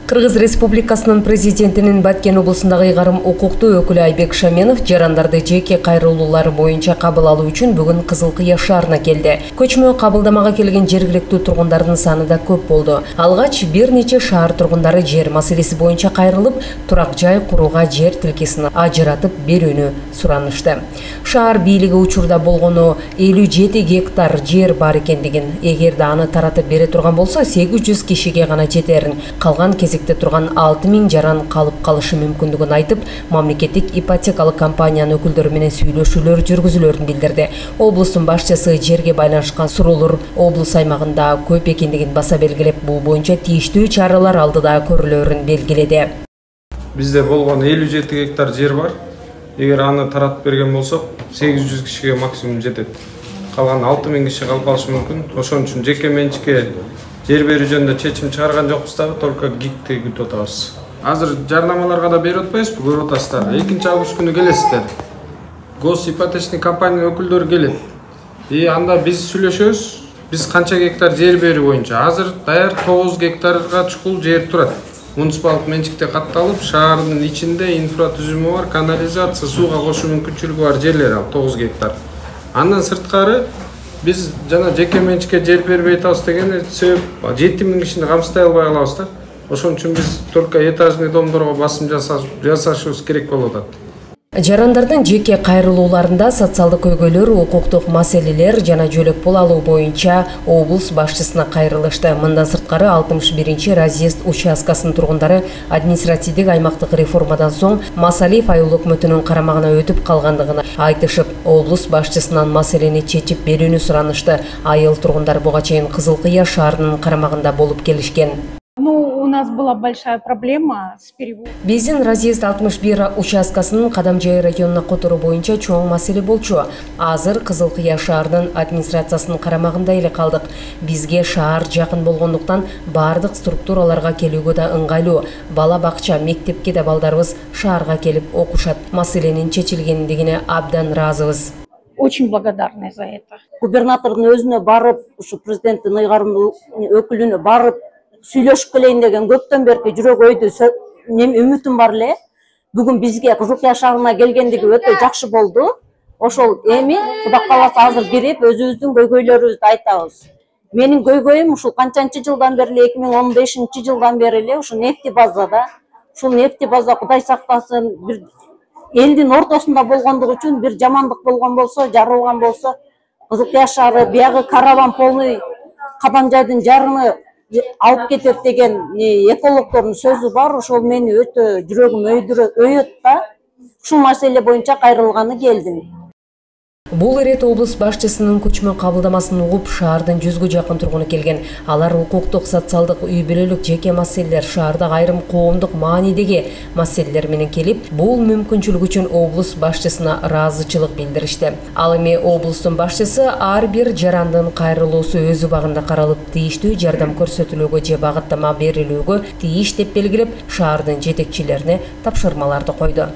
Кыргыз Республикасынын президентинин Баткен облусундагы ыйгарым укуктуу өкүлү Айбек Шаменов жарандарды жеке кайрылуулары боюнча кабыл алуу үчүн бүгүн Кызыл Кыя шаарына келди. Көчмө кабылдамага келген жергиликтүү тургундардын саны да көп болду. Алгач бир нече шаар тургундары жер маселеси боюнча кайрылып, турак жай курууга жер тилкесин ажыратып берүүнү суранышты. Шаар бийлиги учурда болгону 57 гектар жер бар экендигин, эгерде аны таратып бере турган болсо 800 кишиге гана жетерин, калган турган 6000 жаран калып калышы мүмкүндүгүн айтып, мамлекеттик ипотекалык компаниянын өкүлдөрү менен сүйлөшүүлөр жүргүзүлөрүн билдирди. Облустун башчысы жерге байланышкан суроолор облус аймагында көп экендигин баса белгилеп, бул боюнча тийиштүү чаралар алдыда көрүлөрүн белгиледи. Бизде болгон 57 гектар жер бар. Эгер аны таратып берген болсок, 800 кишиге максимум жетет. Калган 6000 киши калып калышы мүмкүн. Ошон үчүн жеке менчикке жер берүү жөнүндө чечим чыгарган жокпуз дагы, только ГИКти күтүп атабыз. Азыр жарнамаларга да берип атпайбызбы, көрүп атасыздар. 2-август күнү келесиздер. Гос ипотечный компания өкүлдөрү келет. Анда биз сүйлөшөбүз. Биз канча гектар жер берүү боюнча. Азыр даяр 9 гектарга чукул жер турат. Муниципалдык менчикте катталып, шаардын ичинде инфратүзүмү бар, канализация, сууга кошуу мүмкүнчүлүгү бар жерлер ал 9 гектар. Андан сырткары biz jana жеке менчикке жер бербей атабыз деген себеп 7000 кишини камсыздай албай калабыз да. Ошон үчүн биз только этажный домдорго басым жасашыбыз керек болуп атат. Жарандардын жеке кайрылууларында социалдык көйгөйлөр, укуктук маселелер жана жөлөк пул алуу боюнча облус башчысына кайрылышты. Мындан сырткары 61-чи разъезд участкасынын тургундары административдик аймактык реформадан соң Масалиев айыл өкмөтүнүн карамагына өтүп калгандыгын айтышып, облус башчысынан маселени чечип берүүнү суранышты. Айыл тургундары буга чейин Кызыл Кыя шаарынын карамагында болуп келишкен. У нас была большая проблема с переводом. Биздин разъезд 61 участкасынын Кадамжай районуна которуу боюнча чоң маселе болчу. Азыр Кызыл Кыя шаарынын администрациясынын карамагында эле калдык. Бизге шаар жакын болгондуктан бардык структураларга келүүгө да ыңгайлуу. Бала бакча, мектепке да балдарыбыз шаарга келип окушат. Маселенин чечилгендигине абдан ыраазыбыз. Очень благодарны за это. Губернатордун өзүнө барып, ушу президенттин ыйгарым өкүлүнө барып сүйлөшүп келейин деген көптөн берки жүрөк ойду үмүтүм бар эле. Бүгүн бизге Кызыл Кыя шаарына келгендиги өтө жакшы болду. Ошол эми Кудай кааласа азыр кирип өзүбүздүн көйгөйлөрүбүздү айтабыз. Менин көйгөйүм ушул канчанчы жылдан бери эле 2015-жылдан бери эле ушу нефти базада. Ушул нефти база Кудай сактасын, бир элдин ортосунда болгондугу үчүн бир жамандык болгон болсо, жарылган болсо, Кызыл Кыя шаары биягы караван полный Кадамжайдын жарыны алып кетет деген экологдордун сөзү бар. Ошол мени өтө жүрөгүм өйөт да. Ушул маселе боюнча кайрылганы келдим. Бул ирет облус башчысынын көчмө кабылдамасын угуп, шаардын 100гө жакын тургуну келген. Алар укуктук, социалдык, үй бүлөлүк жеке маселелер, шаардагы айрым коомдук маанидеги маселелер менен келип, бул мүмкүнчүлүк үчүн облус башчысына ыраазычылык билдиришти. Ал эми облустун башчысы ар бир жарандын кайрылуусу өз убагында каралып, тийиштүү жардам көрсөтүлүүгө же багыттама берилүүгө тийиш деп белгилеп, шаардын жетекчилерине тапшырмаларды койду.